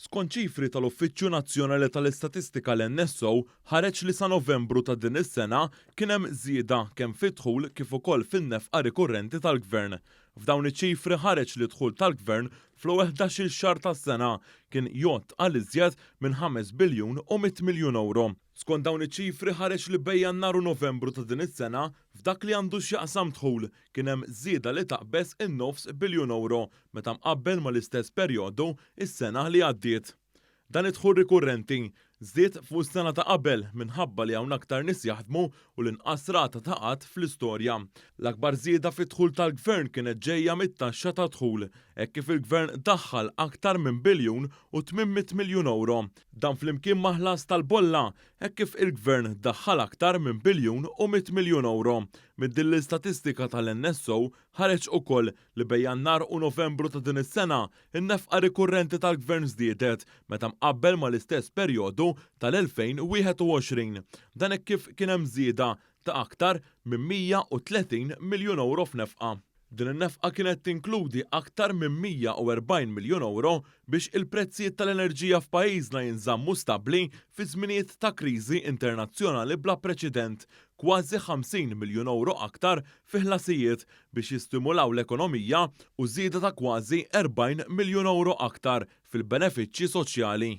Skont ċifri tal-Uffiċċju Nazzjonali tal-Istatistika l-NSO ħareġ li sa Novembru ta' din is-sena kien hemm żieda kemm fid-dħul kif ukoll fin-nefqa rikurrenti tal-Gvern. F'dawn iċ-ċifri ħareġ li dħul tal-Gvern fl-ewwel 11-il xahar tas-sena kien jgħott għal iżjed minn 5 biljun u 100 miljun euro. Skont dawn iċ-ċifri ħareġ li bejn Jannar u Novembru ta' din is-sena f'dak li għandu x'jaqsam dħul kien hemm żieda li taqbeż in-nofs biljun euro meta mqabbel mal-istess perjodu is-sena li għaddiet. Dan id-dħul rikurrenti żdied fuq is-sena ta' qabel minħabba li hawn aktar nies jaħdmu u l-inqas rata ta' qatt fl-istorja. L-akbar żieda fid-dħul tal-Gvern kienet ġejja mit-taxxa ta' dħul, hekk kif il-Gvern daħħal aktar minn biljun u 800 miljun euro. Dan flimkien ma' ħlas tal-bolla, hekk kif il-Gvern daħħal aktar minn biljun u 100 miljun euro. Minn din l-istatistika tal-NSO ħareġ ukoll li bejn Jannar u Novembru ta' din is-sena in-nefqa rikurrenti tal-Gvern żdiedet meta mqabbel mal-istess perjodu tal-2021. Dan hekk kif kien hemm żieda ta' aktar minn 130 miljun euro f'nefqa. Din in-nefqa kienet tinkludi aktar minn 140 miljun euro biex il-prezzijiet tal-enerġija f'pajjiżna jinżammu stabbli fi żminijiet ta' kriżi internazzjonali bla preċedent, kważi 50 miljun euro aktar fi ħlasijiet biex jistimulaw l-ekonomija u żieda ta' kważi 40 miljun euro aktar fil-benefiċċji soċjali.